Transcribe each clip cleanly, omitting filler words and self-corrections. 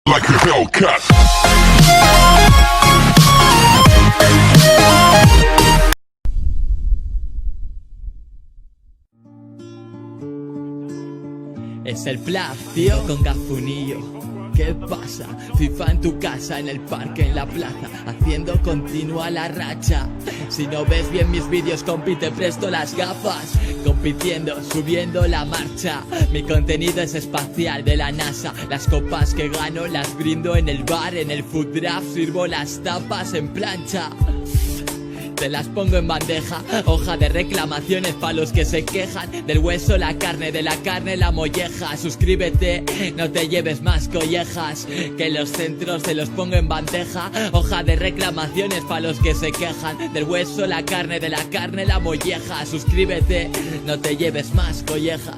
like a Hellcat. Es el Plaf, tío, con Gafunillo. ¿Qué pasa? FIFA en tu casa, en el parque, en la plaza, haciendo continua la racha. Si no ves bien mis vídeos, compi, te presto las gafas. Compitiendo, subiendo la marcha. Mi contenido es espacial de la NASA. Las copas que gano las brindo en el bar, en el food draft sirvo las tapas en plancha. Te las pongo en bandeja, hoja de reclamaciones pa' los que se quejan. Del hueso la carne, de la carne la molleja. Suscríbete, no te lleves más collejas, que los centros te los pongo en bandeja. Hoja de reclamaciones pa' los que se quejan. Del hueso la carne, de la carne la molleja. Suscríbete, no te lleves más collejas.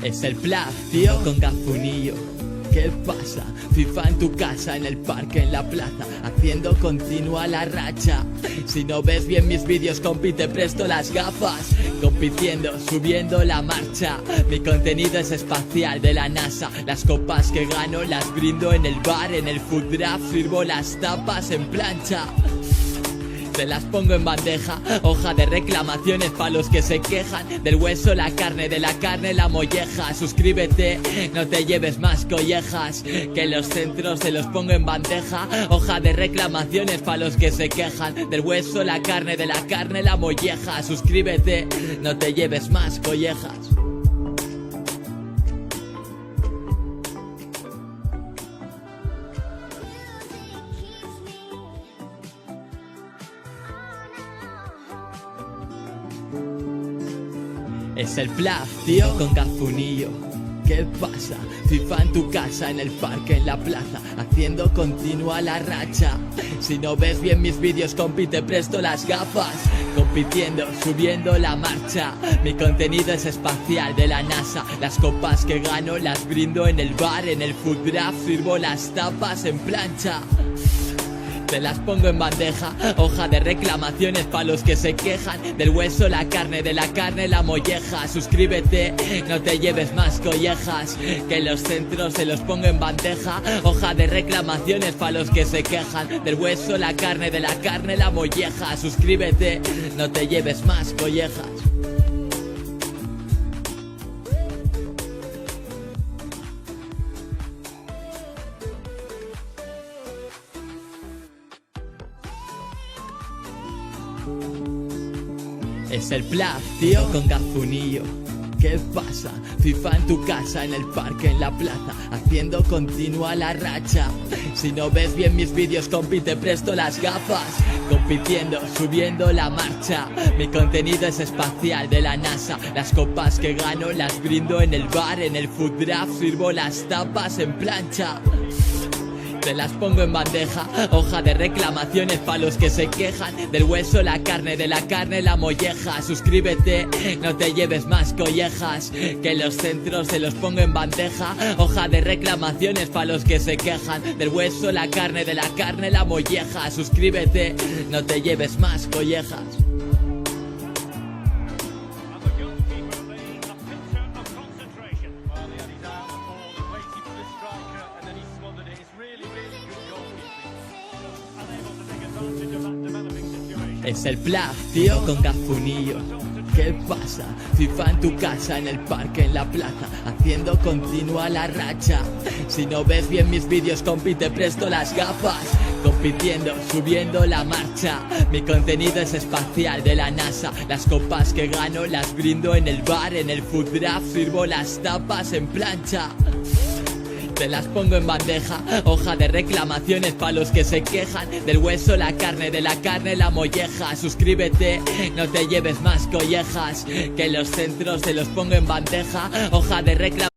Es el Plaf, tío, con Gafunillo. ¿Qué pasa? FIFA en tu casa, en el parque, en la plaza, haciendo continua la racha. Si no ves bien mis vídeos, compi, te presto las gafas. Compitiendo, subiendo la marcha. Mi contenido es espacial de la NASA. Las copas que gano las brindo en el bar, en el food draft sirvo las tapas en plancha. Te las pongo en bandeja, hoja de reclamaciones pa' los que se quejan. Del hueso la carne, de la carne la molleja. Suscríbete, no te lleves más collejas, que los centros te los pongo en bandeja. Hoja de reclamaciones pa' los que se quejan. Del hueso la carne, de la carne la molleja. Suscríbete, no te lleves más collejas. Es el Plaf, tío, con Gafunillo. ¿Qué pasa? FIFA en tu casa, en el parque, en la plaza, haciendo continua la racha. Si no ves bien mis vídeos, compi, te presto las gafas. Compitiendo, subiendo la marcha. Mi contenido es espacial de la NASA. Las copas que gano las brindo en el bar, en el food draft sirvo las tapas en plancha. Te las pongo en bandeja, hoja de reclamaciones pa' los que se quejan. Del hueso la carne, de la carne la molleja. Suscríbete, no te lleves más collejas, que los centros te los pongo en bandeja. Hoja de reclamaciones pa' los que se quejan. Del hueso la carne, de la carne la molleja. Suscríbete, no te lleves más collejas. Es el Plaf, tío, con Gafunillo. ¿Qué pasa? FIFA en tu casa, en el parque, en la plaza, haciendo continua la racha. Si no ves bien mis vídeos, compi, te presto las gafas. Compitiendo, subiendo la marcha. Mi contenido es espacial de la NASA. Las copas que gano las brindo en el bar, en el food draft sirvo las tapas en plancha. Te las pongo en bandeja, hoja de reclamaciones pa' los que se quejan. Del hueso la carne, de la carne la molleja. Suscríbete, no te lleves más collejas, que los centros te los pongo en bandeja. Hoja de reclamaciones pa' los que se quejan. Del hueso la carne, de la carne la molleja. Suscríbete, no te lleves más collejas. Es el Plaf, tío, con Gafunillo. ¿Qué pasa? FIFA en tu casa, en el parque, en la plaza, haciendo continua la racha. Si no ves bien mis vídeos, compi, te presto las gafas. Compitiendo, subiendo la marcha. Mi contenido es espacial de la NASA. Las copas que gano las brindo en el bar, en el food draft sirvo las tapas en plancha. Te las pongo en bandeja, hoja de reclamaciones pa' los que se quejan. Del hueso la carne, de la carne la molleja. Suscríbete, no te lleves más collejas, que los centros te los pongo en bandeja. Hoja de reclamaciones